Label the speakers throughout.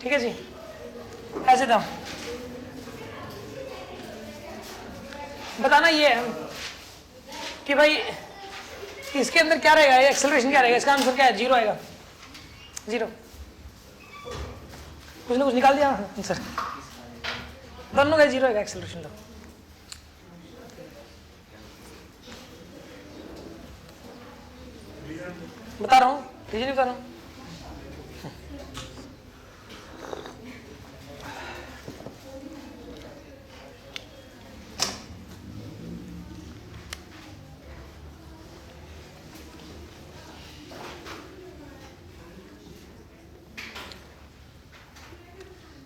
Speaker 1: ठीक है जी, ऐसे था। बताना ये है कि भाई इसके अंदर क्या रहेगा, एक्सेलरेशन क्या रहेगा, इसका आंसर क्या है, 0 आएगा, 0। कुछ ना कुछ निकाल दिया आंसर, दोनों का 0 आएगा एक्सेलरेशन। तो बता रहा हूँ, रीजन बता रहा हूँ।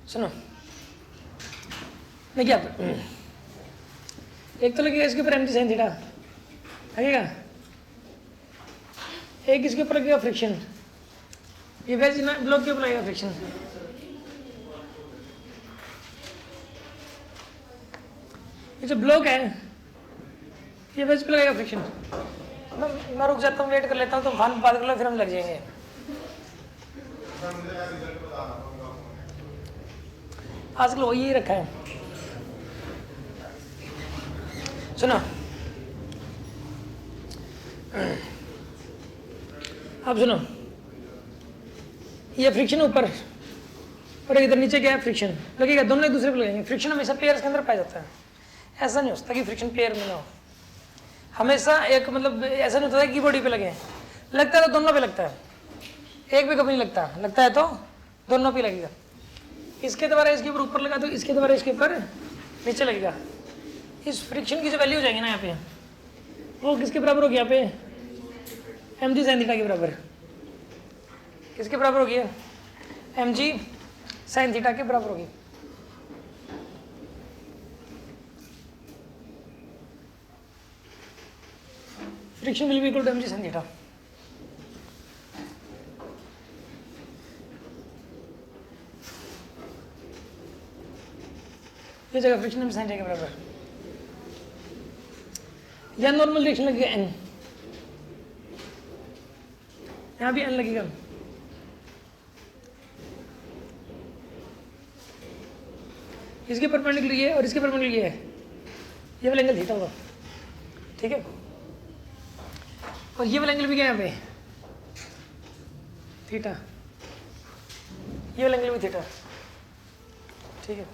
Speaker 1: सुनो, मैं क्या एक तो लगेगा इसके ऊपर एम जी साइन थीटा लगेगा, एक इसके ऊपर लगेगा फ्रिक्शन, ये वैसे ना ब्लॉक के ऊपर लगेगा फ्रिक्शन। ये जो ब्लॉक है ये वैसे पे लगेगा फ्रिक्शन। मैं रुक जाता हूँ, वेट कर लेता हूँ, तो फान बात कर लो, फिर हम लग जाएंगे। आजकल वही ही रखा है। सुनो, अब सुनो, ये फ्रिक्शन ऊपर और इधर नीचे क्या है, फ्रिक्शन लगेगा, दोनों एक दूसरे पे लगेंगे। फ्रिक्शन हमेशा पेयर्स के अंदर पाया जाता है, ऐसा नहीं हो सकता कि फ्रिक्शन पेयर में ना हो। हमेशा एक मतलब ऐसा नहीं होता है कि बॉडी पे लगे, लगता है तो दोनों पे लगता है, एक पे कभी नहीं लगता, लगता है तो दोनों पे लगेगा। इसके द्वारा इसके ऊपर ऊपर लगा तो इसके द्वारा इसके ऊपर नीचे लगेगा। इस फ्रिक्शन की जो वैल्यू हो जाएगी ना यहाँ पे, वो किसके बराबर होगी, यहाँ पे एम जी साइन थीटा के बराबर। किसके बराबर होगी, एम जी साइन थीटा के बराबर होगी। Friction will be equal to m ji sine theta. ये जगह फ्रिक्शन एम साइन थीटा के बराबर, या नॉर्मल डायरेक्शन लगेगा एन, यहाँ भी एन लगेगा। इसके परपेंडिकुलर ये और इसके परपेंडिकुलर ये है, ये वाला एंगल थीटा होगा, ठीक है। और ये वाला एंगल भी क्या है यहाँ पे, थीटा, ये वाला एंगल भी थीटा, ठीक है।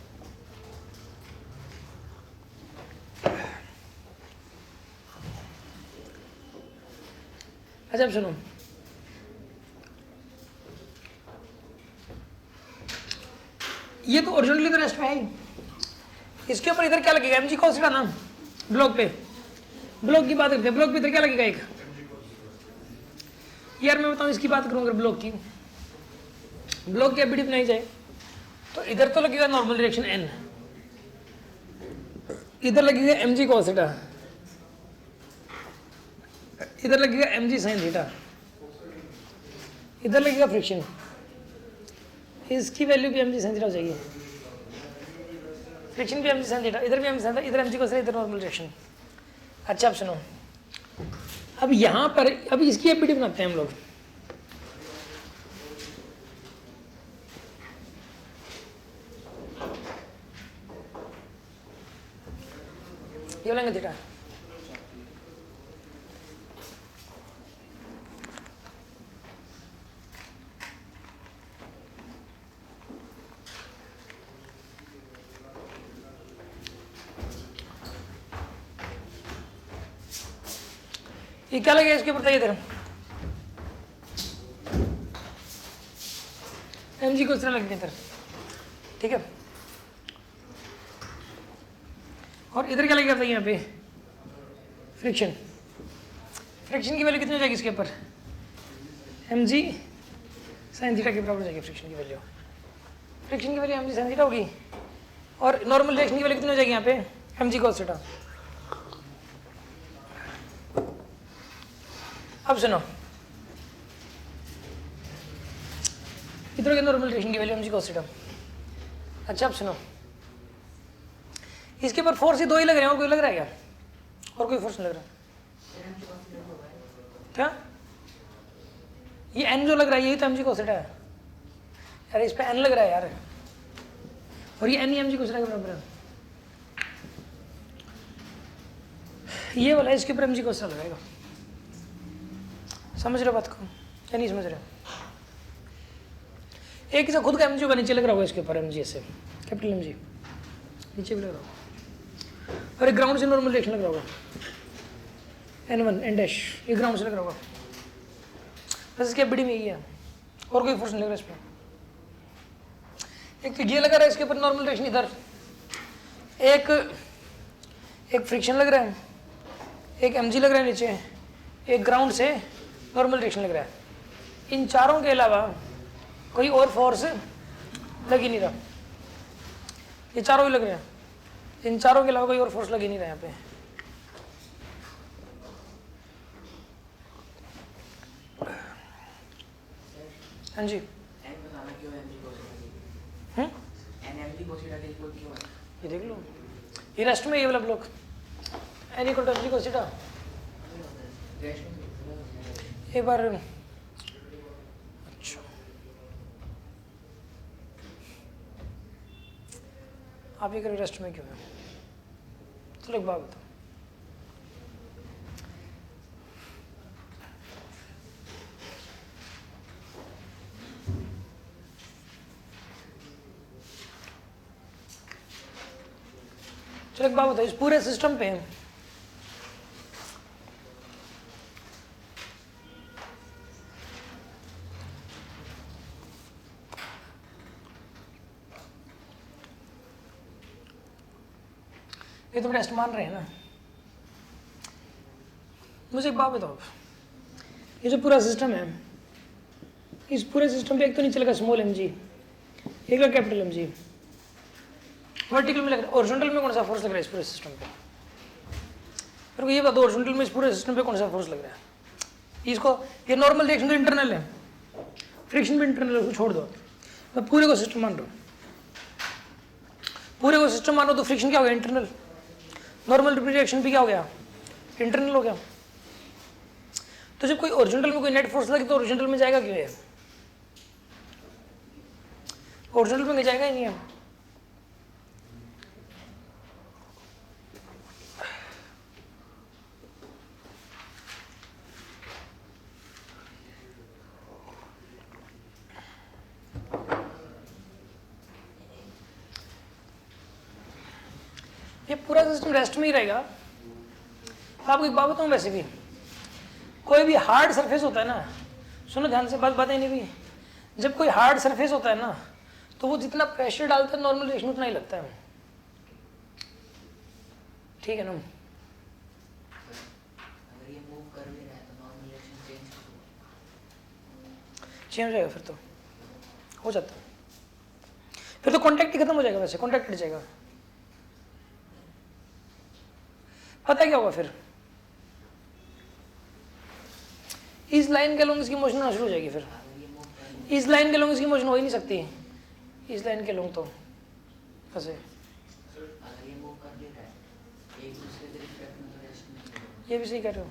Speaker 1: अच्छा अब सुनो, ये तो ओरिजिनली तो रेस्ट में है ही, इसके ऊपर इधर क्या लगेगा, एमजी कॉस थीटा ना, ब्लॉक पे, ब्लॉक की बात करते हैं, ब्लॉक पे इधर क्या लगेगा, एक यार मैं बताऊं इसकी बात करूं, अगर ब्लॉक की, ब्लॉक की एबिडी बनाई जाए तो इधर तो लगेगा नॉर्मल डायरेक्शन एन, इधर लगेगा एमजी कॉस थीटा, इधर लगेगा एम जी साइन थीटा, इधर लगेगा फ्रिक्शन, इसकी वैल्यू भी एम जी साइन थीटा हो जाएगी, फ्रिक्शन भी एम जी साइन थीटा, इधर भी एम जी साइन थीटा, इधर एम जी कॉस थीटा, इधर नॉर्मल डायरेक्शन। अच्छा अब सुनो, अब यहाँ पर अब इसकी एपीडी बनाते हैं हम लोग। ये बोलेंगे थीटा, ये क्या लगेगा इसके ऊपर, इधर एम जी को इस तरह लग इधर, ठीक है। और इधर क्या लगेगा यहाँ पे, फ्रिक्शन, फ्रिक्शन की वैल्यू कितनी हो जाएगी इसके ऊपर, एम जी साइन थीटा के बराबर हो जाएगी फ्रिक्शन की वैल्यू, फ्रिक्शन की वैल्यू एम जी साइन थीटा होगी, और नॉर्मल डायरेक्शन की वैल्यू कितनी हो जाएगी यहाँ पे, एम जी कॉस थीटा। अब सुनो, इधर के नॉर्मल डायरेक्शन की value m g cos theta. अच्छा अब सुनो, इसके ऊपर फोर्स ही दो ही लग रहे हैं, और कोई लग रहा है क्या, और कोई फोर्स नहीं लग रहा, क्या ये एन जो लग रहा है यही तो एम जी कॉस थीटा है, अरे इस पे एन लग रहा है यार, और ये एन एम जी कुछ के बराबर है, ये वाला इसके ऊपर एम जी को सा लगाएगा। समझ रहे हो बात को या नहीं समझ रहे हो? एक से खुद का एम जी का नीचे लग रहा होगा इसके ऊपर, एम जी ऐसे कैपिटल एम जी नीचे भी लग रहा होगा, और एक ग्राउंड से नॉर्मल डायरेक्शन लग रहा होगा N1 N डैश, ये ग्राउंड से लग रहा होगा। बस इसके बड़ी में यही है, और कोई फोर्स नहीं लग रहा इस पर। एक तो ये लगा रहा है इसके ऊपर नॉर्मल डायरेक्शन इधर, एक फ्रिक्शन लग रहा है, एक mg लग रहा है नीचे, एक ग्राउंड से नॉर्मल डायरेक्शन लग रहा है। इन चारों के अलावा कोई और फोर्स लग ही नहीं रहा, ये चारों ही लग रहे हैं, इन चारों के अलावा कोई और फोर्स लग ही नहीं रहा यहाँ पे। हाँ जी, ये देख लो, ये रेस्ट में ये वाला block N equal to m ji cos theta. एक बार अच्छा, आप ये करें रेस्ट में क्यों है, चलो एक बात बताओ, चलो एक बात बताओ, इस पूरे सिस्टम पे ये तुम रेस्ट मान रहे हैं ना, मुझे एक बात बताओ, ये जो पूरा सिस्टम है, इस पूरे सिस्टम पे एक तो नहीं चलेगा स्मॉल एम जी, एक लगा कैपिटल एम जी, वर्टिकल में लग रहा है, हॉरिजॉन्टल में कौन सा फोर्स लग रहा है इस पूरे सिस्टम पे? मेरे को ये बता दो, हॉरिजॉन्टल में इस पूरे सिस्टम पे कौन सा फोर्स लग रहा है? इसको, ये नॉर्मल डायरेक्शन तो इंटरनल है, फ्रिक्शन भी इंटरनल है, उसको छोड़ दो, मैं पूरे को सिस्टम मान रहा हूँ, पूरे को सिस्टम मानो तो फ्रिक्शन क्या हो गया? इंटरनल। नॉर्मल रिएक्शन भी क्या हो गया? इंटरनल हो गया। तो जब कोई ओरिजिनल में कोई नेट फोर्स लगे तो ओरिजिनल में जाएगा क्यों है? ओरिजिनल में जाएगा ही नहीं है। ये पूरा सिस्टम रेस्ट में ही रहेगा। आपको एक बात बताऊं, वैसे भी कोई भी हार्ड सरफेस होता है ना, सुनो ध्यान से, बात बातें नहीं भी, जब कोई हार्ड सरफेस होता है ना तो वो जितना प्रेशर डालता है नॉर्मल रिएक्शन उतना ही लगता है, ठीक है ना? चेंज हो जाएगा, फिर तो हो जाता है, फिर तो कॉन्टैक्ट ही खत्म हो जाएगा, वैसे कॉन्टैक्ट हट जाएगा। पता क्या होगा फिर? इस लाइन के लोग इसकी मोशन होना शुरू हो जाएगी। फिर इस लाइन के लोग इसकी मोशन हो ही नहीं सकती, इस लाइन के लोग तो ऐसे। ये भी सही कह रहे हो।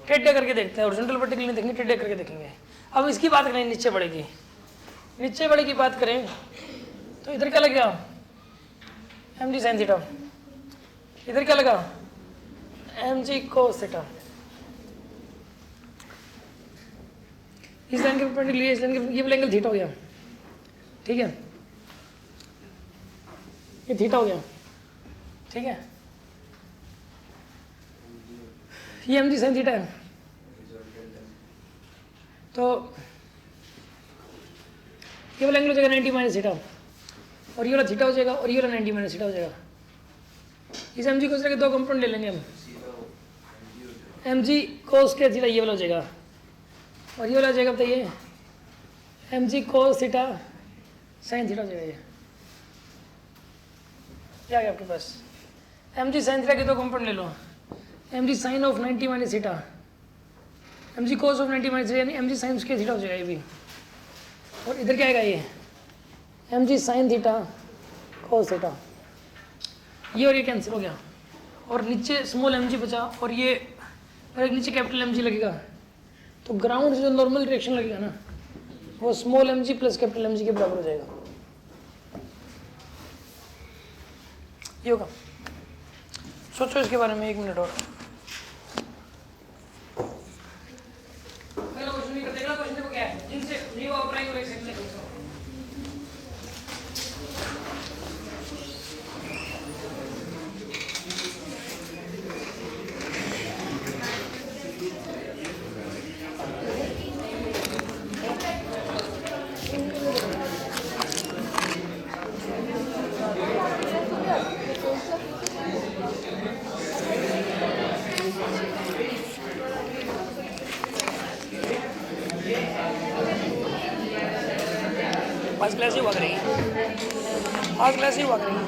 Speaker 1: टेढ़े करके देखते हैं, ओरिजिनल वर्टिकल नहीं देखेंगे, टेढ़े करके देखेंगे। अब इसकी बात करें, नीचे बढ़ेगी, नीचे बढ़े की बात करें तो इधर क्या लग गया? एम जी साइन थीटा। इधर क्या लगा? एम जी कोस थीटा। इस लाइन के परपेंडिकुलर, इस लाइन के, ये वाला एंगल थीटा हो गया, ठीक है? ये थीटा हो गया, ठीक है? ये एम जी साइन थीटा है, तो ये वाला एंगल हो जाएगा 90 माइनस थीटा, और ये वाला थीटा हो जाएगा, और ये वाला 90 माइनस थीटा हो जाएगा। इस एम जी कोस के दो कंपोनेंट ले लेंगे हम, एम जी कोस के थीटा ये वाला हो जाएगा, और ये वाला हो जाएगा, बताइए, एम जी कोस थीटा साइन थीटा हो जाएगा। ये क्या है आपके पास? एम जी साइन थीटा के दो कंपोनेंट ले लो, M ji sine of 90 minus theta, M ji cos of 90 minus theta, यानी एम जी साइन के थीटा हो जाएगा ये भी। और इधर क्या आएगा? ये एम जी साइन थीटा कोस थीटा, ये और ये कैंसिल हो गया, और नीचे स्मॉल एम जी बचा, और ये और एक नीचे कैपिटल एम जी लगेगा, तो ग्राउंड से जो नॉर्मल डायरेक्शन लगेगा ना वो small mg plus capital mg के बराबर हो जाएगा। ये होगा। सोचो इसके बारे में 1 मिनट और। अगला क्वेश्चन भी करते हैं। अगला क्वेश्चन देखो क्या है, जिनसे न्यू ऑपरेटिंग और एक्सेप्ट नहीं करते। आज क्लास ही हुआ करेगी, आज क्लास ही हुआ करेगी।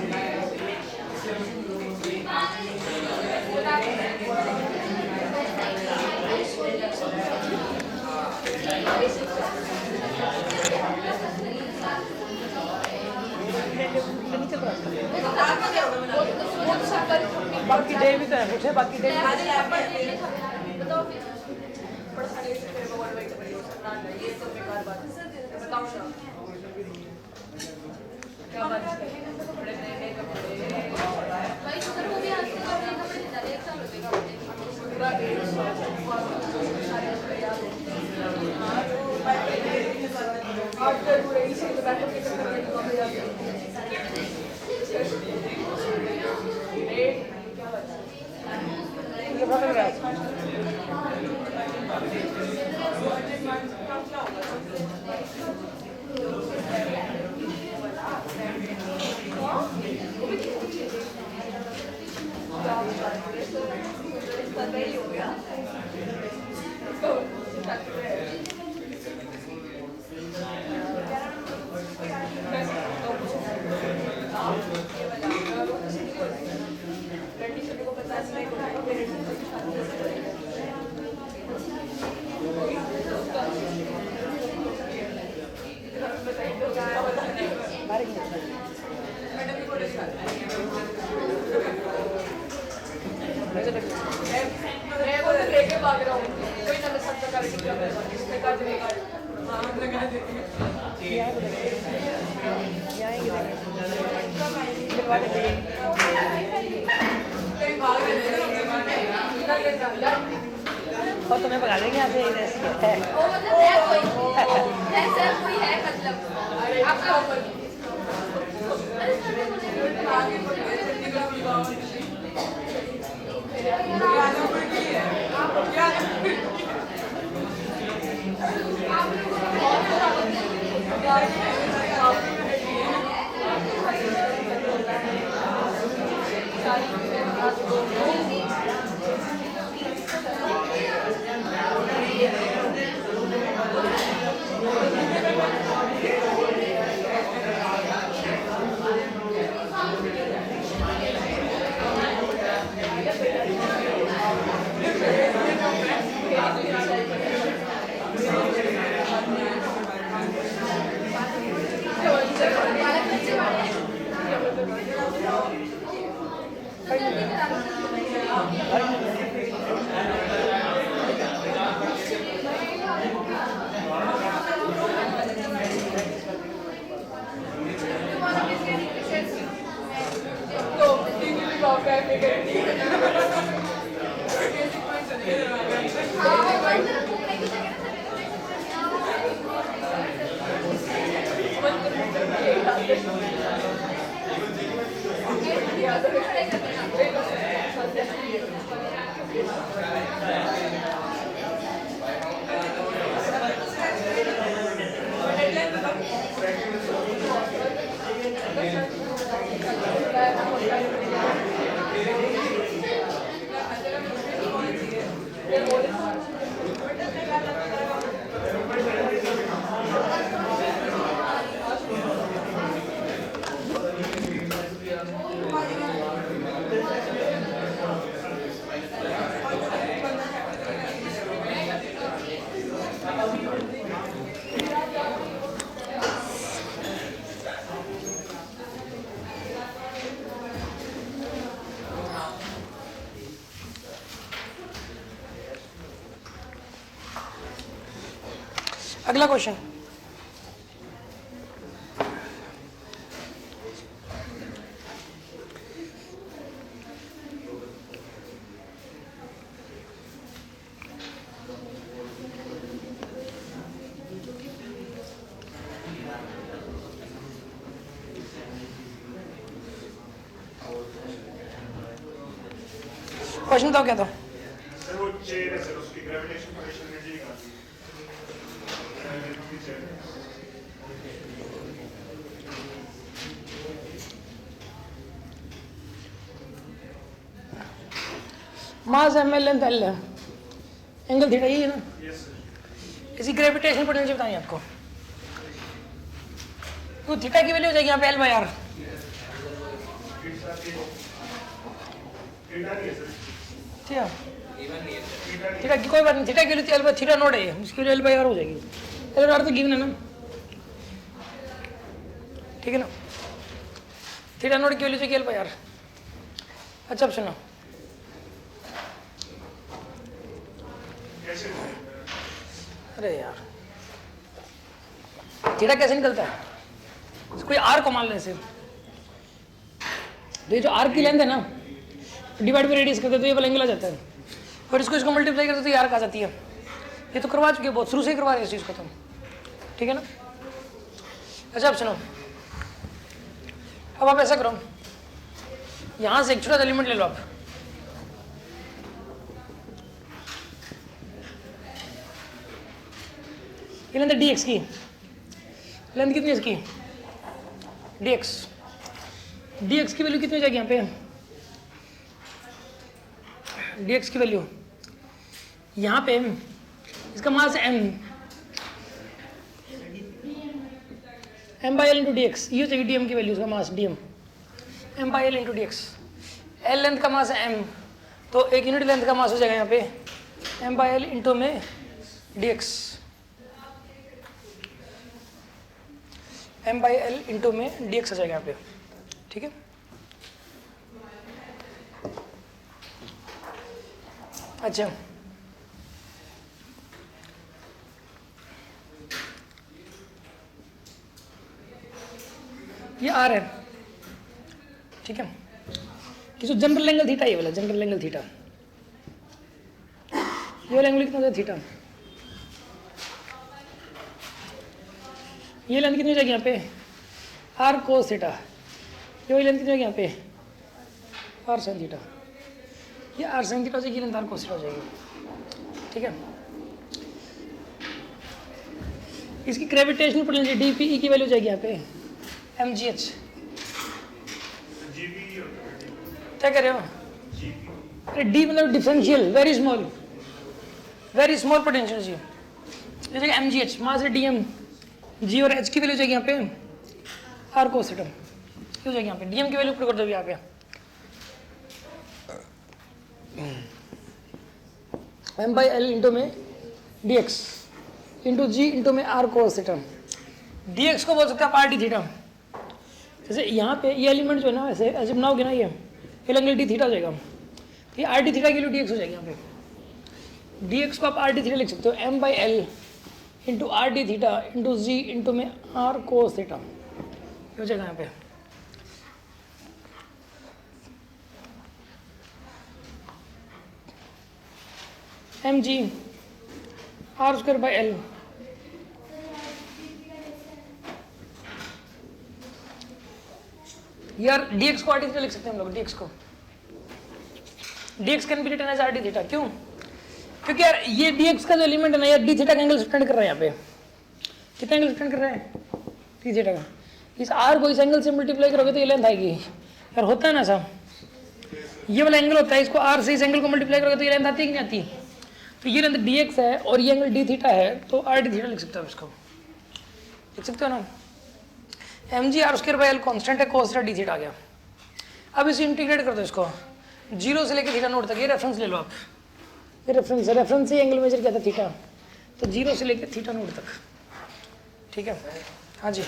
Speaker 1: बाकी डे भी तो है, पूछे बाकी डे और तुम्हें पका देंगे यहाँ से है। कोई है मतलब आपका अगला क्वेश्चन, क्वेश्चन बताओ क्या था?
Speaker 2: सर वो चेयर है सर, उसकी ग्रेविटेशन पोटेंशियल एनर्जी निकालनी
Speaker 1: मास एम एल लेंथ एल है, एंगल थीटा ये है ना,
Speaker 2: है। Yes sir.
Speaker 1: इसी ग्रेविटेशन पोटेंशियल बताइए आपको, तो थीटा की वैल्यू हो जाएगी यहाँ पे एल बाई आर।
Speaker 2: थीटा नहीं है सर,
Speaker 1: ठीक है,
Speaker 2: थीटा नहीं।
Speaker 1: थीटा की कोई बात नहीं, थीटा की value L by theta naught है, उसकी वैल्यू एल बाई आर हो जाएगी। एल बाई आर तो गिवन है ना, ठीक है ना, थीटा नोट की वैल्यू चाहिए एल बाई आर। अच्छा अब सुनो,
Speaker 2: कैसे
Speaker 1: अरे यार थीटा कैसे निकलता है? कोई आर को मान लें सिर्फ, तो ये जो आर की लेंथ है ना, डिवाइड बाई रेडियस करते तो ये वाला एंगल आ जाता है, और इसको मल्टीप्लाई करते तो ये आर आ जाती है। ये तो करवा चुके बहुत शुरू से ही करवा रहे हैं इस चीज़ को तुम, ठीक है ना। अच्छा अब सुनो, अब आप ऐसा करो, यहाँ से एक छोटा एलिमेंट ले लो आप, ये लेंथ डी एक्स की, लेंथ कितनी है इसकी डी एक्स की वैल्यू कितनी हो जाएगी यहाँ पे, डी एक्स की वैल्यू यहाँ पे, इसका mass M by L into D X, ये हो जाएगी डी एम की वैल्यू, इसका mass D M by L into D X. L length का मास है एम, तो एक यूनिट लेंथ का मास हो जाएगा यहाँ पे एम बाई एल इंटू में d x, m by L into में डी एक्स आ जाएगा यहाँ पे, ठीक है। अच्छा ये आर है, ठीक है, कि जो जनरल एंगल थीटा, ये वाला जनरल एंगल थीटा, ये वाला एंगल कितना होता है थीटा, ये लेंथ कितनी हो जाएगी यहाँ पे आर कोस थीटा, ये वाली लेंथ कितनी हो जाएगी यहाँ पे आर साइन थीटा, ये आर साइन थीटा हो जाएगी, लेंथ आर कोस थीटा हो जाएगी, ठीक है। इसकी gravitational potential D P E की वैल्यू हो जाएगी यहाँ पे एम जी एच,
Speaker 2: जीपी होता है,
Speaker 1: क्या कह रहे हो?
Speaker 2: जीपी
Speaker 1: अरे डी मतलब डिफरेंशियल, वेरी स्मॉल पोटेंशियल जी, ये जाएगा एम जी एच, मास है डी एम, जी और एच की वैल्यू जाएगी यहाँ पे आर कोस थीटा, हो जाएगी यहाँ पे डी एम की वैल्यू पुट कर दो यहाँ पे एम बाई एल इंटू में d x into g into में r cos theta, d x को बोल सकते हैं आप आर डी थीटा। जैसे यहाँ पे ये एलिमेंट जो है ना, ऐसे ऐसे बनाओगे ना, ये एंगल डी थीटा हो जाएगा, ये आर डी थीटा की वैल्यू डी एक्स हो जाएगी यहाँ पे, डी एक्स को आप आर डी थीटा लिख सकते हो, m by L into r d theta into g into में आर कोस थीटा हो जाएगा यहाँ पे। M g r square by l, यार डी एक्स को आर डी थीटा लिख सकते हैं हम लोग, डी एक्स को d x can be written as r d theta, क्यों? क्योंकि यार ये डी एक्स का जो एलिमेंट है ना यार, डी थीटा का एंगल स्टैंड कर रहा है यहाँ पे, कितना एंगल स्टैंड कर रहा है डी थीटा का, इस आर को इस एंगल से मल्टीप्लाई करोगे तो ये लेंथ आएगी यार, होता है ना ऐसा, ये वाला एंगल होता है, इसको आर से इस एंगल को मल्टीप्लाई करोगे तो ये लेंथ आती है कि नहीं आती, तो ये लेंथ डी एक्स है और ये एंगल डी थीटा है, तो आर डी थीटा लिख सकते हो, इसको लिख सकते हो ना, m g r square by l constant है, कोस थीटा डी थीटा आ गया। अब इसे इंटीग्रेट कर दो, इसको जीरो से लेकर थीटा नोट तक, ये रेफरेंस ले लो आप, ये रेफरेंस है, रेफरेंस से एंगल मेजर किया था थीटा, तो जीरो से लेकर थीटा नोट तक, ठीक है। हाँ जी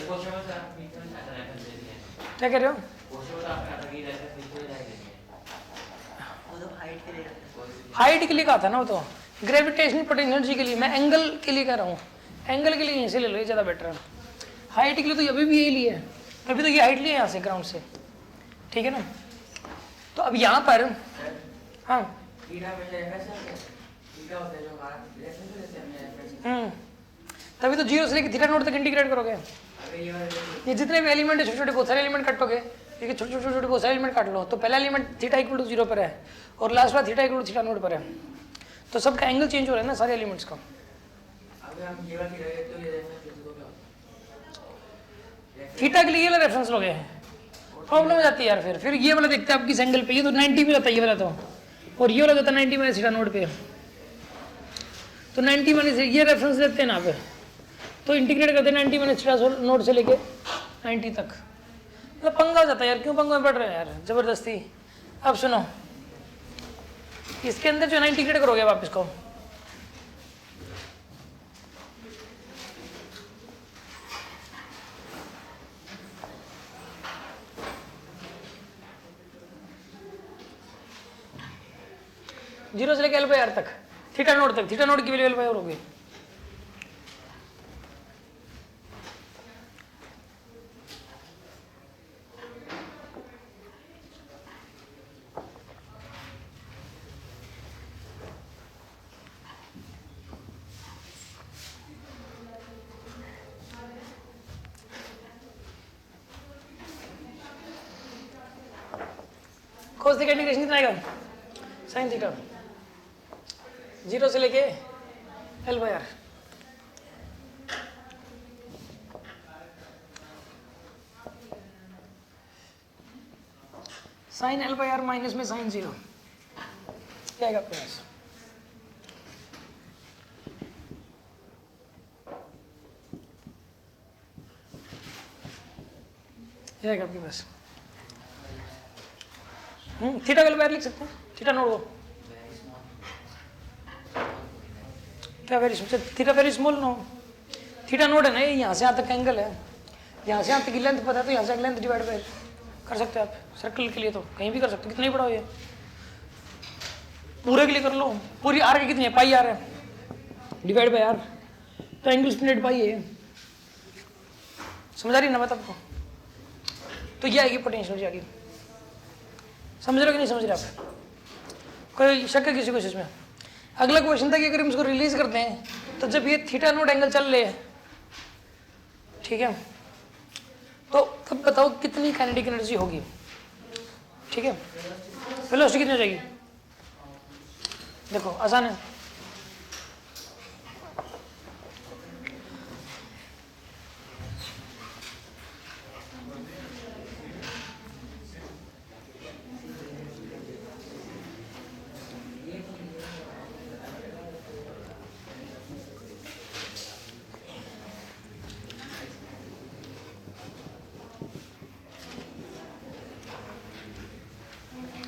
Speaker 1: क्या कह रहे हो? हाइट के लिए कहा था ना, वो तो ग्रेविटेशनल पोटेंशियल एनर्जी के लिए, मैं एंगल के लिए कह रहा हूँ, एंगल के लिए यहीं से ले लो, ये ज़्यादा बेटर है। हाइट के लिए तो अभी भी यही लिए, अभी तो ये हाइट लिए यहाँ से ग्राउंड से, ठीक है ना। तो अब यहाँ पर हाँ तभी तो जीरो से लेकर थीटा नोट तक इंटीग्रेट करोगे। ये जितने भी एलिमेंट है छोटे छोटे बहुत सारे एलिमेंट काटोगे, क्योंकि छोटे छोटे छोटे बहुत सारे एलिमेंट काट लो तो पहला एलिमेंट थीटा इक्वल टू 0 पर है और लास्ट वाला theta equal to theta naught पर है, तो सबका एंगल चेंज हो रहा है ना सारे एलिमेंट्स का। थीटा के लिए ये वाला रेफरेंस लोगे प्रॉब्लम हो जाती है यार। फिर ये वाला देखते हैं आप किस एंगल पे, ये तो 90 पे जाता है ये वाला तो, और ये वाला जाता है 90 माइनस थीटा नोट पे, तो 90 माइनस ये रेफरेंस देते हैं ना पे, तो इंटीग्रेट करते हैं 90 माइनस थीटा नोट से लेके 90 तक। मतलब पंगा हो जाता है यार, क्यों पंगा में पड़ रहे हैं यार जबरदस्ती। अब सुनो, इसके अंदर जो है ना इंटीग्रेट करोगे आप इसको, जीरो से लेके एल बाई आर तक, थीटा नोट तक, थीटा नोट की वैल्यू एल बाई आर होगी। कोस थीटा इंटीग्रेशन कितना आएगा, साइन थीटा, जीरो से लेके l by r. Sine l by r minus में साइन 0 क्या आएगा आपके पास, क्या आएगा आपके पास। थीटा एल बाई आर लिख सकते हैं, थीटा नोट को क्या very small, theta very small no, theta naught है ना, ये यहाँ से यहाँ तक एंगल है, यहाँ से यहाँ तक की लेंथ पता है तो यहाँ से लेंथ डिवाइड बाय कर सकते हो आप। सर्कल के लिए तो कहीं भी कर सकते हो, कितना ही बड़ा हो ये, पूरे के लिए कर लो, पूरी आर की कितनी है, पाई आर है, डिवाइड बाय आर, तो एंगल स्प्लिट पाई है। समझ आ रही है ना बात आपको। तो ये आएगी पोटेंशियल जी आएगी, समझ रहे हो कि नहीं समझ रहे आप, कोई शक है किसी को इसमें। अगला क्वेश्चन था कि अगर हम इसको रिलीज करते हैं तो जब ये थीटा नोट एंगल चल रहे हैं, ठीक है, तो तब बताओ कितनी काइनेटिक एनर्जी होगी, ठीक है, वेलोसिटी कितनी हो जाएगी। देखो आसान है,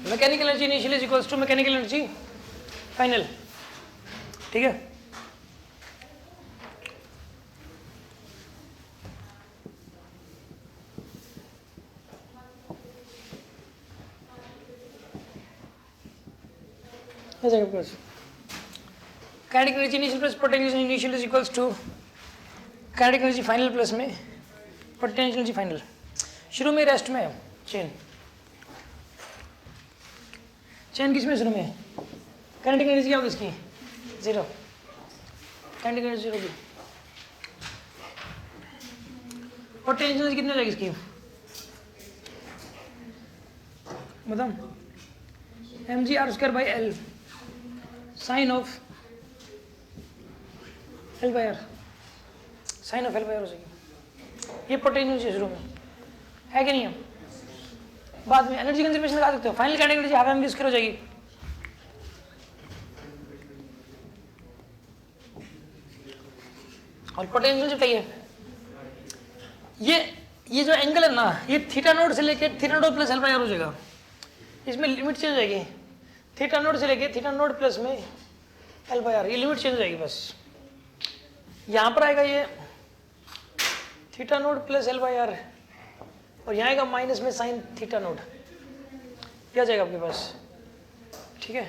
Speaker 1: mechanical energy initial is equals to mechanical energy final, ठीक है। Kinetic energy initial plus potential initial is equals to kinetic energy final plus में पोटेंशियल एनर्जी फाइनल। शुरू में रेस्ट में चेन, चेन किस में शुरू में, काइनेटिक एनर्जी क्या होगी इसकी 0, काइनेटिक एनर्जी 0 की, पोटेंशियल एनर्जी कितनी हो जाएगी इसकी बताओ, mg r² by l sine of l by r, sine of l by r हो जाएगी। ये पोटेंशियल एनर्जी शुरू में है कि नहीं है, बाद में एनर्जी कंजर्वेशन लगा सकते हो, final kinetic energy half mv² हो जाएगी। और पोटेंशियल जो चाहिए, ये जो एंगल है ना, ये थीटा नोट से लेके theta naught plus l by r हो जाएगा, इसमें लिमिट चेंज हो जाएगी, थीटा नोट से लेके थीटा नोट प्लस में एल बाई आर, ये लिमिट चेंज हो जाएगी बस। यहाँ पर आएगा ये theta naught plus l by r, और यहाँ आएगा माइनस में साइन थीटा नोट, क्या जाएगा आपके पास, ठीक है।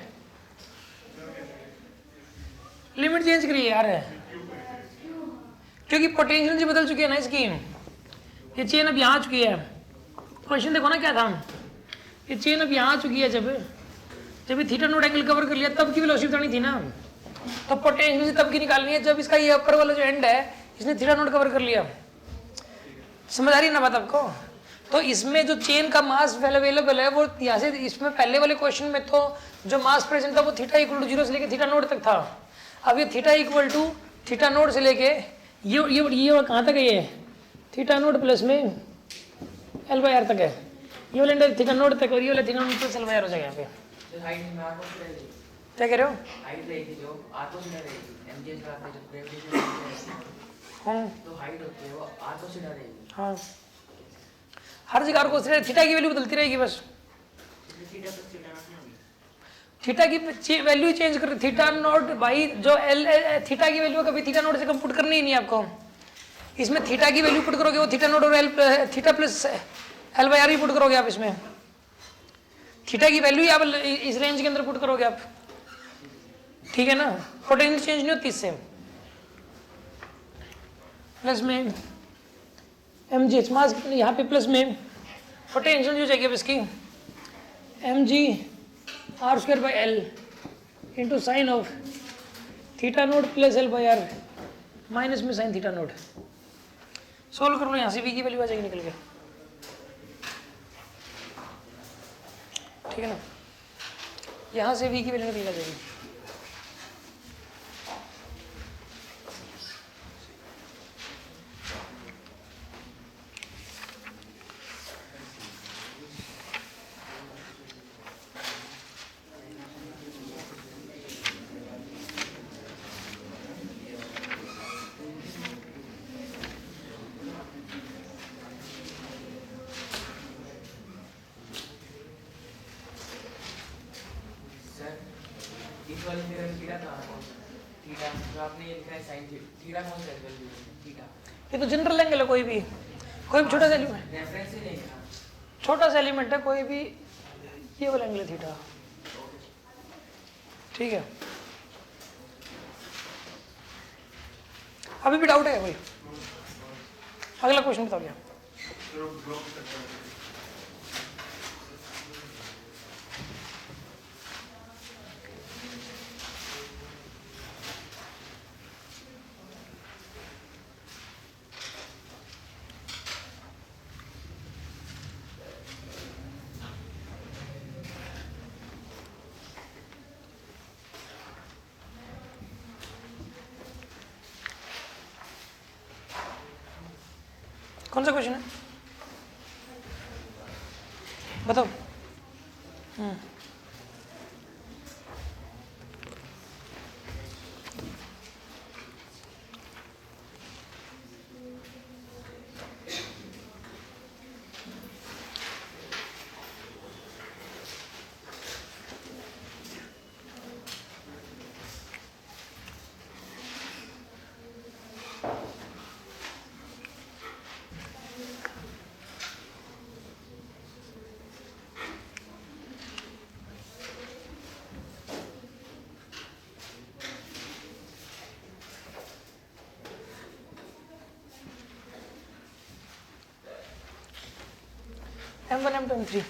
Speaker 1: लिमिट चेंज करिए यार, क्योंकि पोटेंशियल जी बदल चुकी है ना इसकी, ये चेन अब यहाँ आ चुकी है। क्वेश्चन देखो ना क्या था, ये चेन अब यहाँ आ चुकी है, जब ये थीटा नोट एंगल कवर कर लिया तब की वेलोसिटी बतानी थी ना, तो पोटेंशियल तब की निकालनी है जब इसका ये अपर वाला जो एंड है इसने थीटा नोट कवर कर लिया। समझ आ रही है ना बात आपको? तो इसमें जो चेन का मास अवेलेबल है वो यहाँ से, इसमें पहले वाले क्वेश्चन में तो जो मास प्रेजेंट था वो थीटा इक्वल टू 0 से लेके थीटा नोट तक था। अब ये theta equal to theta naught से लेके ये कहाँ तक है, ये थीटा नोट प्लस में एल बाई आर तक है, ये वाला थीटा नोट तक और ये वाला theta naught plus l by r हो जाएगा यहाँ पे। क्या कह रहे हो?
Speaker 3: हाइट रहेगी जो आर्थो सीधा रहेगी, एमजीएस का जो ग्रेविटेशन
Speaker 1: हाँ
Speaker 3: तो हाइट होती है वो आर्थो सीधा रहेगी।
Speaker 1: हाँ, हर जगह को थीटा की वैल्यू बदलती रहेगी बस,
Speaker 3: थीटा प्लस थीटा नॉट नहीं होगी,
Speaker 1: थीटा की वैल्यू चेंज कर, थीटा नोट भाई जो एल थीटा की वैल्यू कभी थीटा नोट से कम पुट करनी ही नहीं आपको। इसमें थीटा की वैल्यू पुट करोगे वो थीटा नोट और l theta plus l by r ही पुट करोगे आप, इसमें थीटा की वैल्यू आप इस रेंज के अंदर पुट करोगे आप, ठीक है ना। पोटेंशियल चेंज नहीं होती इससे। प्लस में एम जी एच मास यहाँ पे प्लस में पोटेंशियल जो चाहिए अब इसकी m g r square by L into sine of theta naught plus l by r minus में साइन थीटा नोट। सोल्व कर लो, यहाँ से वी की वैल्यू आ जाएगी निकल के, ठीक है ना। यहाँ से वी की वैल्यू निकल जाएगी।
Speaker 3: इस वाली फिगर थीटा कहाँ कौन सा थीटा जो आपने ये लिखा है साइन थीटा कौन सा वैल्यू थीटा?
Speaker 1: ये तो जनरल एंगल है, कोई भी छोटा सा एलिमेंट,
Speaker 3: रेफरेंस ही नहीं था।
Speaker 1: छोटा सा एलिमेंट है कोई भी, ये वाला एंगल है थीटा, ठीक है। अभी भी डाउट है कोई? अगला क्वेश्चन बताओ क्या। कौन सा क्वेश्चन है बताओ? M1 M2 M3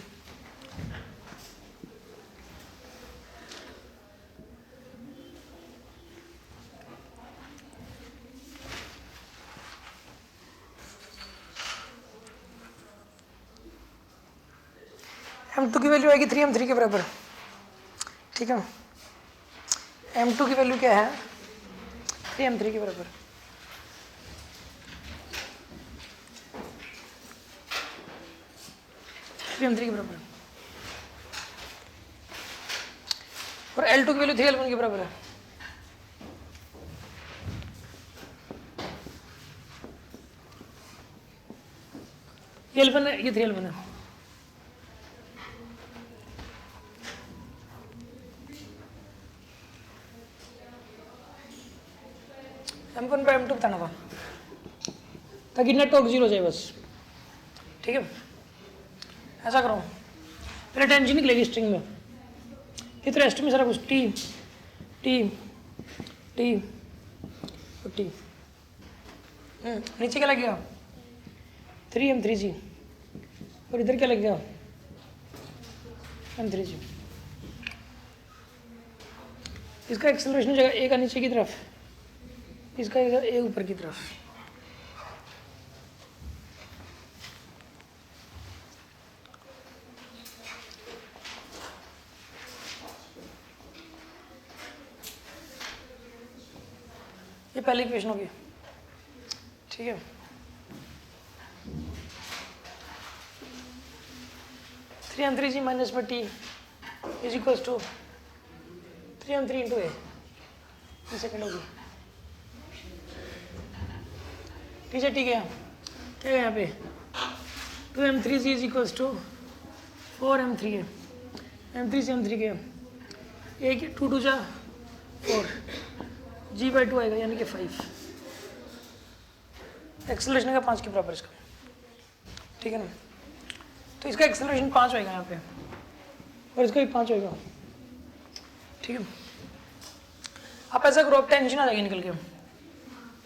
Speaker 1: M2 की वैल्यू आएगी 3 M3 के बराबर, ठीक है। M2 की वैल्यू क्या है? 3 M3 के बराबर। M3 के बराबर और L2 की वैल्यू 3L1 के बराबर है। ये L1 है, ये 3L1 है। M1 पे M2 बताना था ताकि नेट टॉर्क 0 हो जाए बस, ठीक है। ऐसा करो, पहले टेंशन निकलेगी स्ट्रिंग में, फिर रेस्ट में सारा कुछ टी टी टी और टी, नीचे क्या लगेगा 3m3g और इधर क्या लगेगा m3g। इसका एक्सेलरेशन हो जाएगा ए का नीचे की तरफ, इसका ए ऊपर की तरफ। ये पहली इक्वेशन होगी, ठीक है। Three M three G minus में T is equals to 3m3 into A, second होगी। ठीक है, ठीक है, क्या है यहाँ पे 2m3g is equals to 4m3a, m3 से m3 के एक 2 2 जा 4 g/2 आएगा, यानी कि 5। एक्सेलरेशन का 5 के बराबर इसका, ठीक है ना। तो इसका एक्सेलरेशन 5 होएगा यहाँ पे और इसका भी 5 होएगा, ठीक है। आप ऐसा करो, अब टेंशन आ जाएगी निकल के।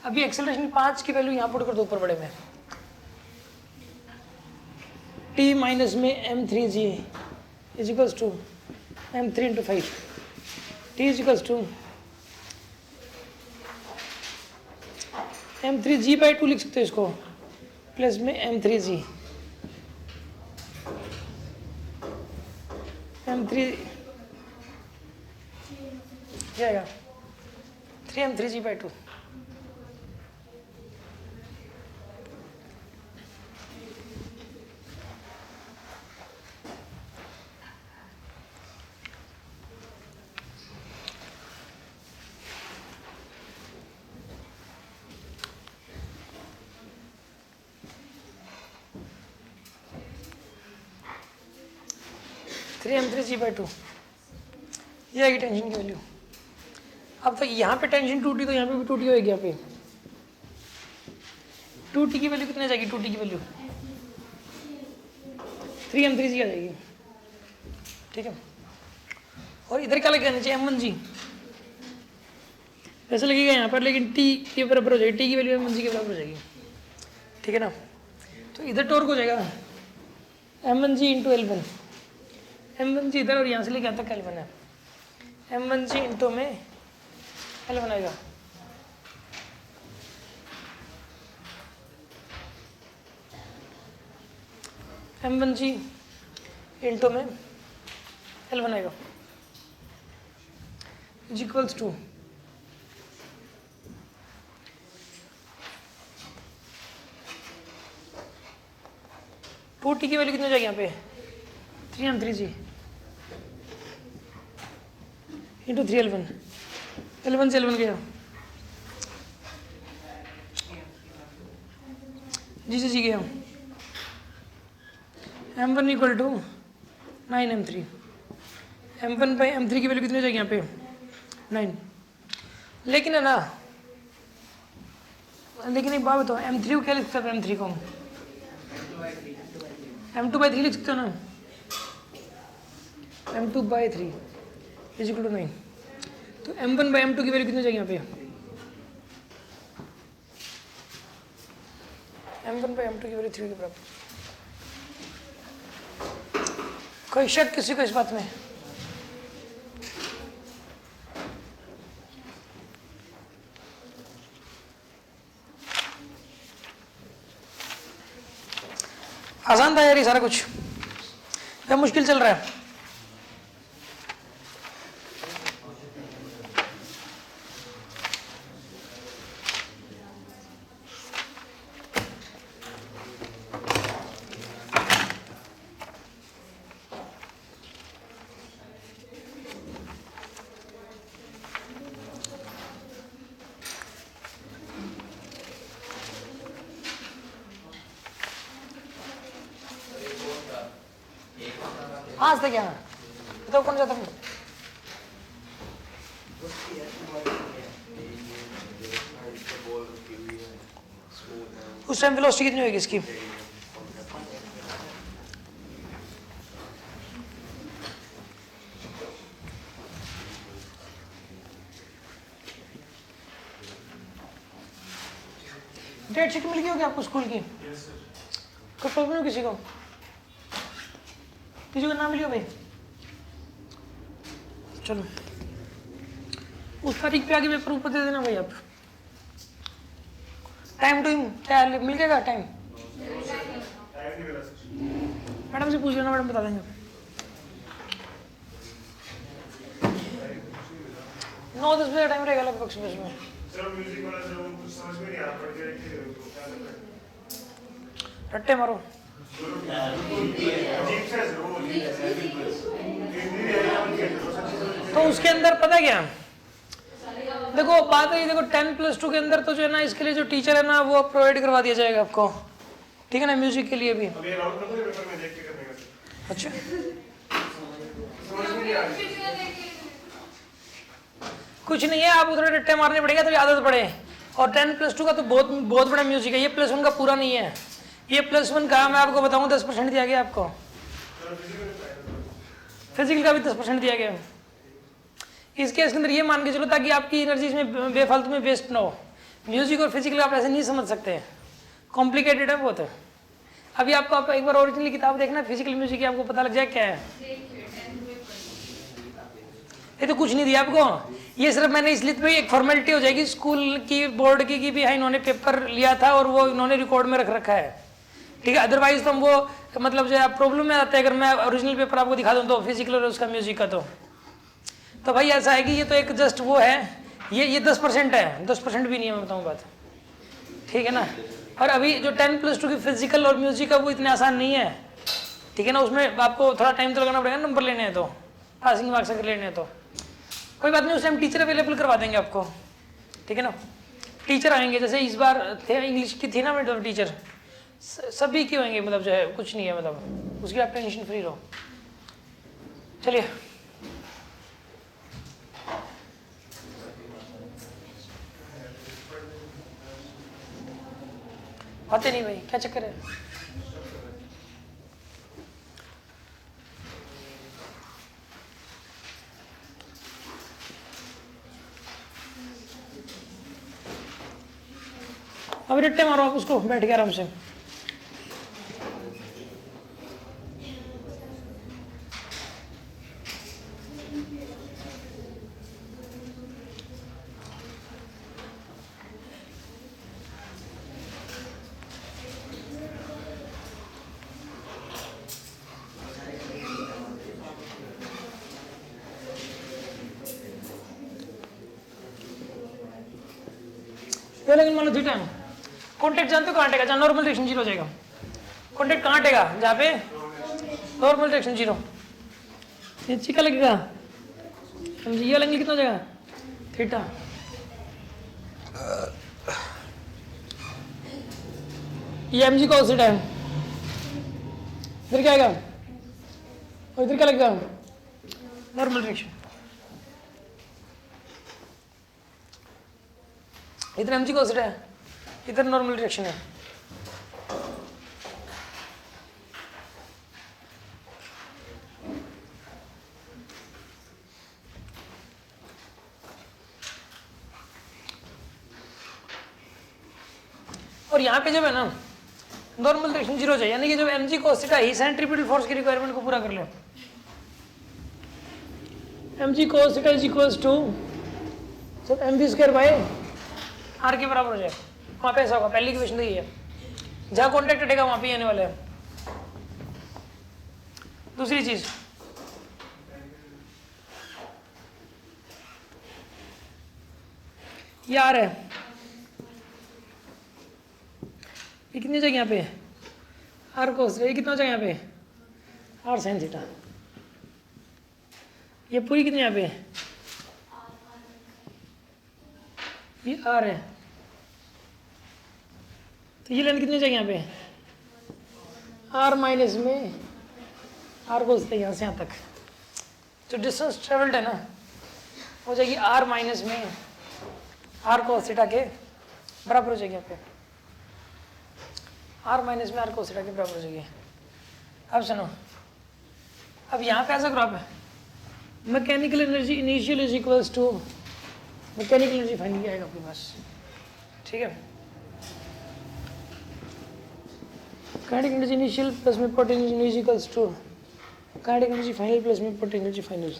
Speaker 1: अभी एक्सेलरेशन 5 की वैल्यू यहाँ पुट कर दो ऊपर बड़े में, t माइनस में m3g is equals to m3 into 5, t is equals to m3g/2 लिख सकते हो इसको, प्लस में m3g, m3 क्या आएगा 3m3g/2। थ्री m3g/2 ये आएगी टेंशन की वैल्यू। अब तक यहाँ पे टेंशन 2t, तो यहाँ पे भी 2t होगी। यहाँ पे 2t की वैल्यू कितने जाएगी, 2t की वैल्यू 3m3g आ जाएगी, ठीक है। और इधर क्या लगेगा नीचे m1g, ऐसे लगेगा यहाँ पर, लेकिन t के बराबर हो जाएगी, t की वैल्यू m1g के बराबर हो जाएगी, ठीक है ना। तो इधर टॉर्क हो जाएगा m1g इंटू L1, m1g इधर और यहाँ से लेके आता L1 है, m1g इंटू में L1 आएगा। m1g इंटू में L1 आएगा इज इक्वल्स टू 2t की वैल्यू कितनी हो जाएगी यहाँ पे 3m3g इंटू 3L1, L1 से L1 गया, जी से जी गया, m1 equal to 9m3, m1 by m3 की वैल्यू कितनी हो जाएगी यहाँ पे 9। लेकिन है ना, लेकिन एक बात बताओ, m3 को क्या लिख सकते हो, m3 को m2/3 लिख सकते हो ना, m2/3 इज इक्वल टू 9। तो m1/m2 की वैल्यू कितनी हो जाएगी यहाँ पे, m1/m2 की वैल्यू 3 के बराबर। कोई शक किसी को इस बात में? आसान था यार ये सारा कुछ, क्या मुश्किल चल रहा है? आज तक क्या बताओ, कौन सा था? उस टाइम वेलोसिटी कितनी होगी इसकी? डेट शीट मिल गई होगी आपको स्कूल की? कोई प्रॉब्लम है किसी को? किसी को नाम मिली हो भाई? चलो उस तारीख पे आगे पेपर ऊपर दे देना भाई आप। टाइम टू क्या मिल जाएगा टाइम? मैडम से पूछ लेना, मैडम बता देंगे। 9-10 बजे का टाइम रहेगा लगभग सुबह सुबह।
Speaker 2: सर म्यूजिक वाला जो कुछ समझ में नहीं आ रहा पढ़ के रखिए तो क्या करना है?
Speaker 1: रट्टे मारो।
Speaker 2: अजीब सा है सर वो हिंदी है
Speaker 1: तो उसके अंदर पता क्या, देखो बात है, देखो 10+2 के अंदर तो जो है ना इसके लिए जो टीचर है ना वो प्रोवाइड करवा दिया जाएगा आपको, ठीक है ना, म्यूजिक के लिए भी।
Speaker 2: अब ये राउंड कर दो पेपर में देख के करने का सर।
Speaker 1: अच्छा
Speaker 2: समझ में नहीं आ रही।
Speaker 1: कुछ नहीं है, आप उधर रट्टे मारने पड़ेगा तो आदत पड़े। और 10+2 का तो बहुत बहुत बड़ा म्यूजिक है, ये +1 का पूरा नहीं है। ये +1 का मैं आपको बताऊं 10% दिया गया आपको, फिजिकल का भी 10% दिया गया। इस केस के अंदर ये मान के चलो ताकि आपकी एनर्जी इसमें बेफालतू में वेस्ट ना हो। म्यूजिक और फिजिकल आप ऐसे नहीं समझ सकते, कॉम्प्लिकेटेड है बहुत। अभी आपको आप एक बार ओरिजिनल किताब देखना फिजिकल म्यूजिक की, आपको पता लग जाए क्या है। ये तो कुछ नहीं दिया आपको, ये सिर्फ मैंने इसलिए भाई एक फॉर्मेलिटी हो जाएगी स्कूल की, बोर्ड की भी हाँ इन्होंने पेपर लिया था और वो इन्होंने रिकॉर्ड में रख रखा है, ठीक है। अदरवाइज तो हम वो मतलब जो है प्रॉब्लम में आता है अगर मैं ओरिजिनल पेपर आपको दिखा दूँ तो फिजिकल और उसका म्यूजिक का। तो भाई ऐसा है कि ये तो एक जस्ट वो है, ये 10% है, 10% भी नहीं है मैं बताऊँ बात, ठीक है ना। और अभी जो 10+2 की फिजिकल और म्यूजिक है वो इतने आसान नहीं है, ठीक है ना। उसमें आपको थोड़ा टाइम तो लगाना पड़ेगा, नंबर लेने हैं तो, पासिंग मार्क्स अगर लेने हैं तो कोई बात नहीं, उस टाइम टीचर अवेलेबल करवा देंगे आपको, ठीक है ना। टीचर आएंगे, जैसे इस बार थे इंग्लिश की थी ना मतलब टीचर, सभी की होंगे, मतलब जो है कुछ नहीं है, मतलब उसकी आप टेंशन फ्री रहो। चलिए आते नहीं भाई, क्या चक्कर है? अब रट्टे मारो आप उसको, बैठ के आराम से। ये लेकिन मान लो थीटा है, कॉन्टेक्ट जानते हो कहाँ हटेगा, जहाँ नॉर्मल डायरेक्शन 0 हो जाएगा। कॉन्टेक्ट कहाँ हटेगा? जहाँ पे नॉर्मल डायरेक्शन 0। ये चिका लगेगा, ये एंगल कितना हो जाएगा? थीटा। ये mg cos थीटा है। इधर क्या आएगा और इधर क्या लगेगा? Normal direction. इधर mg cos थीटा है, इधर नॉर्मल डायरेक्शन है। और यहाँ पे जब है ना नॉर्मल डायरेक्शन 0 चाहिए, यानी कि जब mg cos थीटा ही सेंट्रीपिटल फोर्स की रिक्वायरमेंट को पूरा कर ले। mg cos theta is equals to सब mv² बाय r के बराबर हो जाए। वहाँ पे ऐसा होगा, पहली इक्वेशन तो ये है, जहाँ कॉन्टेक्ट हटेगा वहाँ पे आने वाला है। दूसरी चीज ये r है, ये कितनी जगह यहाँ पे r cos, ये कितना जगह यहाँ पे r sin थीटा, ये पूरी कितनी यहाँ पे ये r है, तो ये लेंथ कितनी जगह यहाँ पे r माइनस में r cos थीटा, यहाँ से यहाँ तक जो डिस्टेंस ट्रेवल्ड है ना हो जाएगी r माइनस में r cos थीटा के बराबर हो जाएगी यहाँ पे, r माइनस में r cos थीटा के बराबर हो जाएगी। अब सुनो, अब यहाँ पे ऐसा ग्राफ है, mechanical energy initial is equals to mechanical energy final आएगा आपके पास, ठीक है। काइनेटिक एनर्जी इनिशियल प्लस में potential energy equals to kinetic energy final plus में पोटेंशियल एनर्जी फाइनल।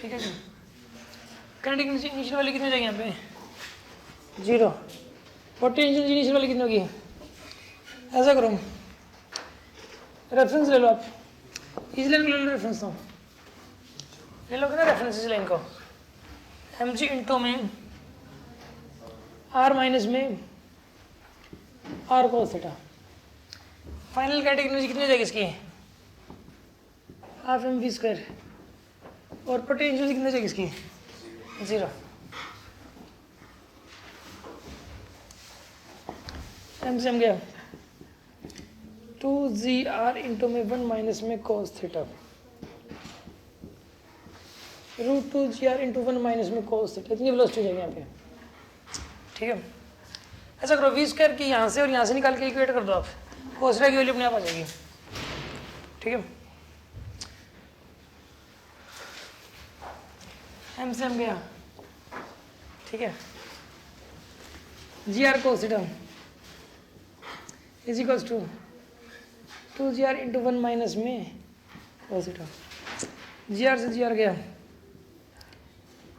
Speaker 1: ठीक है जी। काइनेटिक एनर्जी इनिशियल वाली कितनी हो जाएगी यहाँ पे 0। पोटेंशियल एनर्जी इनिशियल वाली कितनी होगी, ऐसा करो रेफरेंस ले लो आप, इस लाइन को ले लो रेफरेंस, तो ले लोगे ना रेफरेंस इस लाइन को, एम जी इंटू में आर माइनस में r cos theta. Final kinetic energy कितनी हो जाएगी इसकी हाफ एम वी स्क्वायर, और पोटेंशियल कितनी हो जाएगी इसकी 0। एम से हम गया 2 इंटू में 1 माइनस में कोस थीटा, √2 इंटू 1 माइनस में कोस थीटा, इतनी वेलोसिटी हो जाएगी यहाँ पे। ठीक है, ऐसा करो वी स्क्वायर की यहाँ से और यहाँ से निकाल के इक्वेट कर दो आप, कोस थीटा की वैल्यू अपने आप आ जाएगी। ठीक है, एम से हम गया, ठीक है, G R cos theta is equals to 2 into 1 minus में कोस थीटा, जी आर से जी आर गया,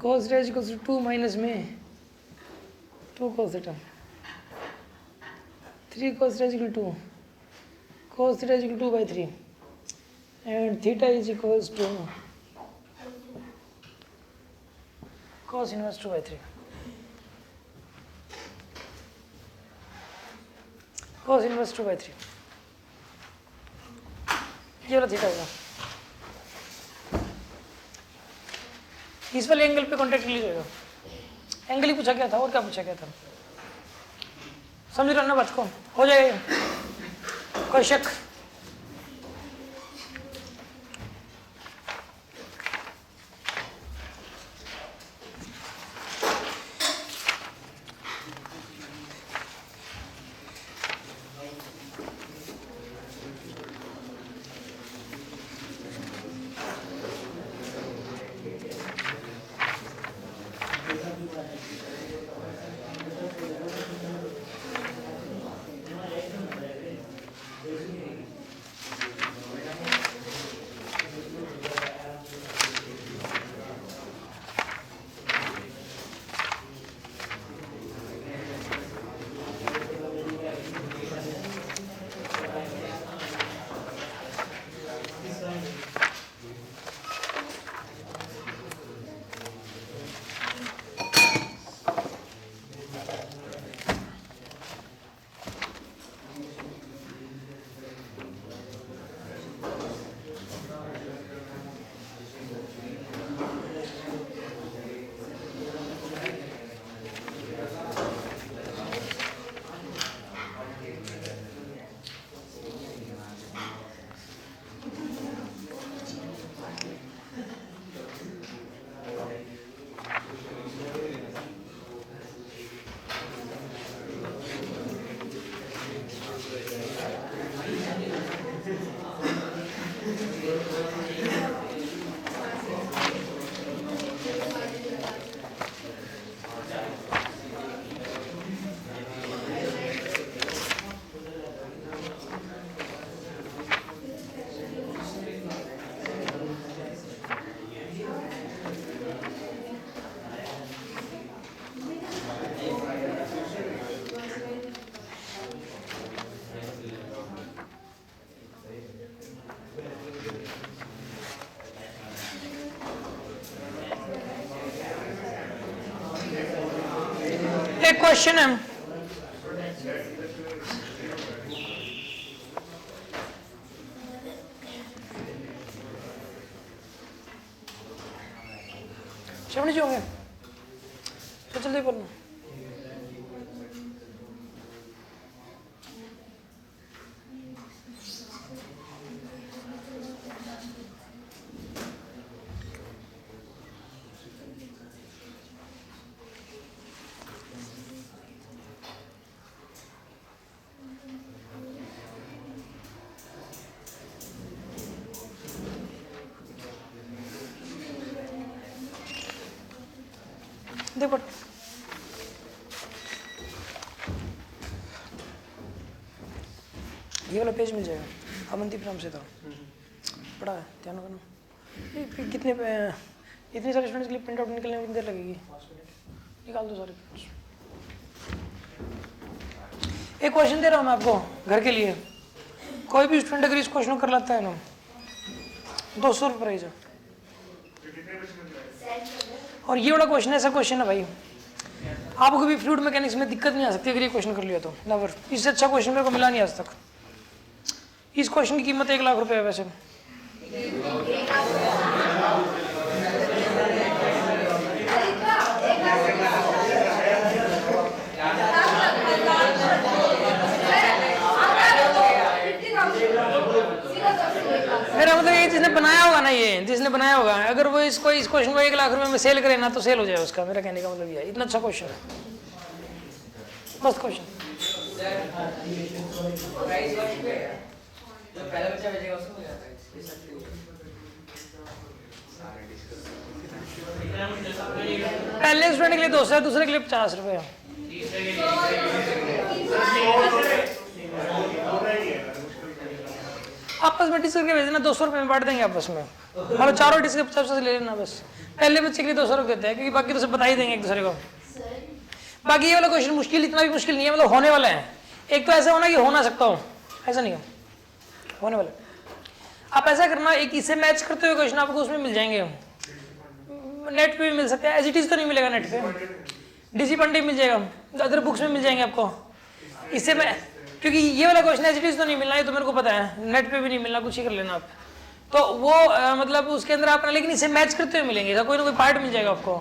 Speaker 1: cos theta is equals to 2 minus में 2 cos theta, 3 cos theta is equal to cos theta is equal to 2/3 and theta is equals to cos inverse 2/3, cos inverse 2/3, ये वाला theta होगा। इस वाले angle पे contact release होगा, angle ही पूछा गया था और क्या पूछा गया था, समझ रहे हो ना बात को, हो जाएगा कोई शक? एक क्वेश्चन है, समझ होंगे तो जल्दी बोलो। देखो ये वाला पेज मिल जाएगा, अवंतीप नाम से था, पढ़ा है, ध्यान करना। ये कितने इतने सारे स्टूडेंट्स के लिए प्रिंट आउट निकलने में कितनी देर लगेगी? निकाल दो सारे। एक क्वेश्चन दे रहा हूँ मैं आपको घर के लिए, कोई भी स्टूडेंट अगर इस क्वेश्चन को कर लेता है ना, 200 रुपये प्राइज है। और ये वाला क्वेश्चन ऐसा क्वेश्चन है भाई, आपको कभी फ्लूइड मैकेनिक्स में दिक्कत नहीं आ सकती अगर ये क्वेश्चन कर लिया तो, नेवर। इससे अच्छा क्वेश्चन मेरे को मिला नहीं आज तक। इस क्वेश्चन की कीमत 1 लाख रुपए है वैसे। मेरा मतलब ये जिसने बनाया होगा ना, ये जिसने बनाया होगा, अगर वो इस क्वेश्चन को 1 लाख रुपए में सेल करे ना तो सेल हो जाए उसका। मेरा कहने का मतलब ये है, इतना अच्छा क्वेश्चन है, मस्त क्वेश्चन।
Speaker 3: जो पहला बच्चा भेजेगा उसको मिल जाता है इस सकते हो।
Speaker 1: पहले स्टूडेंट के लिए 200 है, दूसरे के लिए 50 रुपये है। आपस में डिस्कस करके भेजना, 200 रुपये में बांट देंगे आपस में। मतलब चारों डिस्क के 50 ले लेना बस। पहले बच्चे के लिए 200 रुपये देते हैं क्योंकि बाकी तो सब बता ही देंगे एक दूसरे को। बाकी ये वाला क्वेश्चन मुश्किल, इतना भी मुश्किल नहीं है, मतलब होने वाला है। एक तो ऐसा होना कि हो ना सकता हो, ऐसा नहीं हो, होने वाला। आप ऐसा करना, एक इससे मैच करते हुए क्वेश्चन आपको उसमें मिल जाएंगे, नेट पे भी मिल सकते हैं। एज इट इज तो नहीं मिलेगा नेट पे, डीसी पंडे मिल जाएगा, अदर बुक्स में मिल जाएंगे आपको। इससे मैं, क्योंकि ये वाला क्वेश्चन एज इट इज तो नहीं मिलना, ये तो मेरे को पता है, नेट पे भी नहीं मिलना, कुछ ही कर लेना आप। तो वो मतलब उसके अंदर आपका, लेकिन इससे मैच करते हुए मिलेंगे, कोई ना कोई पार्ट मिल जाएगा आपको,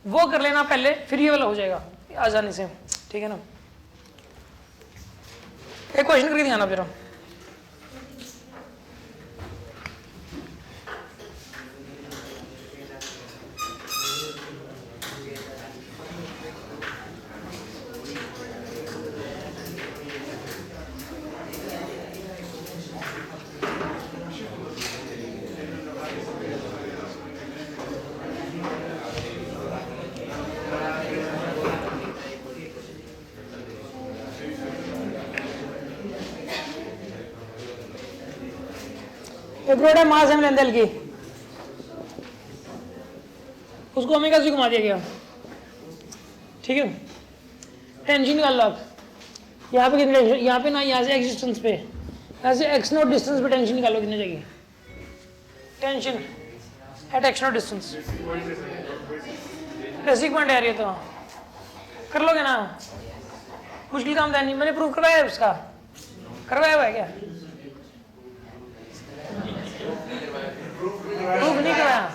Speaker 1: वो कर लेना पहले, फिर ये वाला हो जाएगा आसानी से, ठीक है ना। एक क्वेश्चन करके दिखाना फिर। प्रोड है मास एम लेंथ एल की, उसको ओमेगा से घुमा दिया गया, ठीक है। टेंशन निकाल लो आप, यहाँ पे कितने, यहाँ पे ना, यहाँ से एक्स डिस्टेंस पे, यहाँ से एक्स नॉट डिस्टेंस पे टेंशन निकालो कितने जाएगी। Tension eight x not distance, basic point है ये तो कर लोगे ना, मुश्किल काम था नहीं। मैंने प्रूव करवाया है उसका, करवाया हुआ है क्या? प्रूफ नहीं कराया।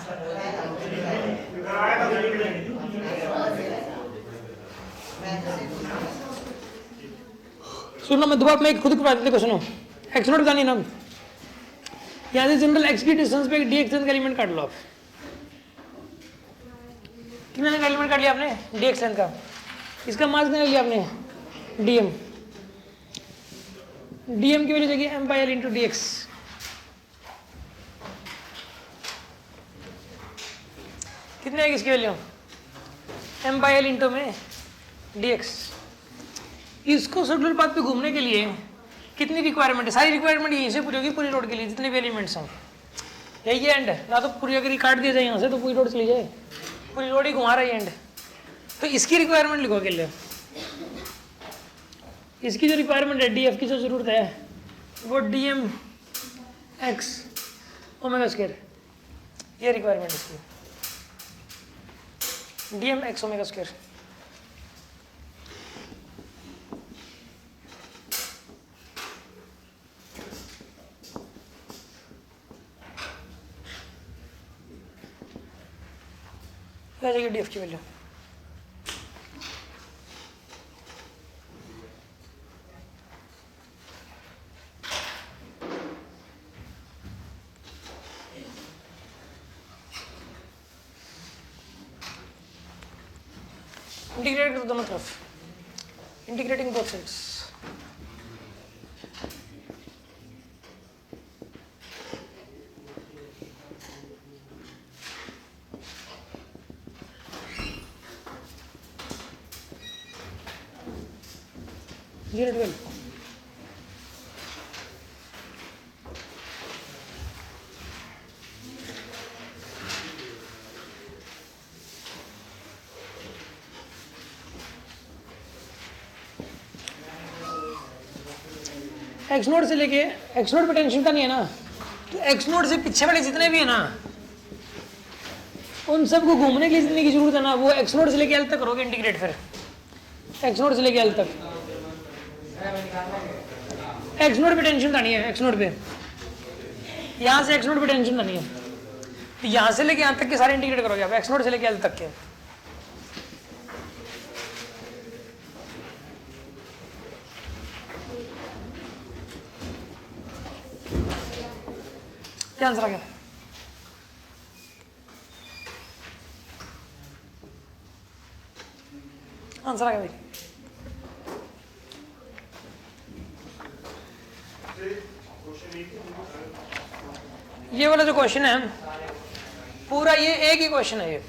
Speaker 1: सुनो, मैं दोबारा मैं खुद करवा देते, सुनो। एक्स नोट बतानी ना, यहाँ से जनरल एक्स की डिस्टेंस पे डी एक्स लेंथ का एलिमेंट काट लो आप। कितने का एलिमेंट काट लिया आपने? डी एक्स लेंथ का। इसका मास कितना लिया आपने? डीएम। डीएम की वैल्यू देखिए m by L into D x. कितने आएगी इसकी value? M by L into में डी एक्स। इसको सर्कुलर पाथ पे घूमने के लिए कितनी रिक्वायरमेंट है? सारी रिक्वायरमेंट यहीं से पूरी होगी, पूरी रोड के लिए जितने भी एलिमेंट्स हैं। यही एंड है ना, तो पूरी अगर काट दिया जाए यहाँ से तो पूरी रोड चली जाए, पूरी रोड ही घुमा रहा है एंड। तो इसकी रिक्वायरमेंट लिखो के लिए, इसकी जो रिक्वायरमेंट है, डी एफ की जो जरूरत है वो d m x omega square, ये रिक्वायरमेंट इसकी, d m x omega square. क्या जाएगी डी एफ की वैल्यू? इंटीग्रेट करो दोनों तरफ, integrating both sides. X naught से लेके एक्स नोड पे टेंशन का नहीं है ना, तो एक्स नोड से पीछे वाले जितने भी है ना उन सबको घूमने के लिए जितने की जरूरत है ना, वो एक्स नोड से लेके एल तक करोगे इंटीग्रेट। फिर एक्स नोड से लेके एल तक एक्स नोड पे टेंशन का नहीं है, एक्स नोड पे यहाँ से एक्स नोड पे टेंशन का नहीं है, तो यहाँ से लेके यहाँ तक के सारे इंटीग्रेट करोगे आप, एक्स नोड से लेके एल तक के। क्या आंसर आ गया? आंसर आ गया भाई। ये वाला जो क्वेश्चन है पूरा ये एक ही क्वेश्चन है, ये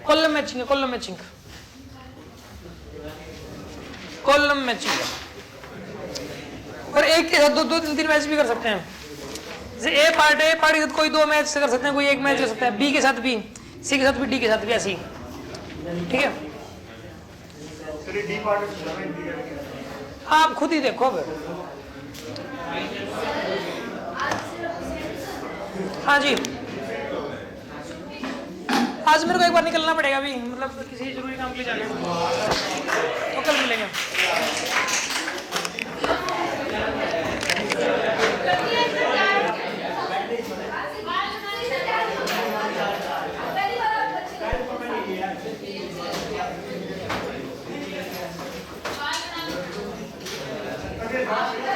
Speaker 1: कॉलम मैचिंग है, कॉलम मैचिंग, कॉलम मैचिंग। और एक के साथ दो दो तीन तीन मैच भी कर सकते हैं। जैसे ए पार्ट के साथ कोई दो मैच कर सकते हैं, कोई एक मैच कर सकता है, बी के साथ भी, सी के साथ भी, डी के साथ भी, ऐसी। ठीक है,
Speaker 2: डी पार्ट
Speaker 1: आप खुद ही देखो अब। हाँ जी, आज मेरे को एक बार निकलना पड़ेगा अभी, मतलब किसी जरूरी काम के लिए जाना है, तो कल मिलेंगे।
Speaker 2: Okay.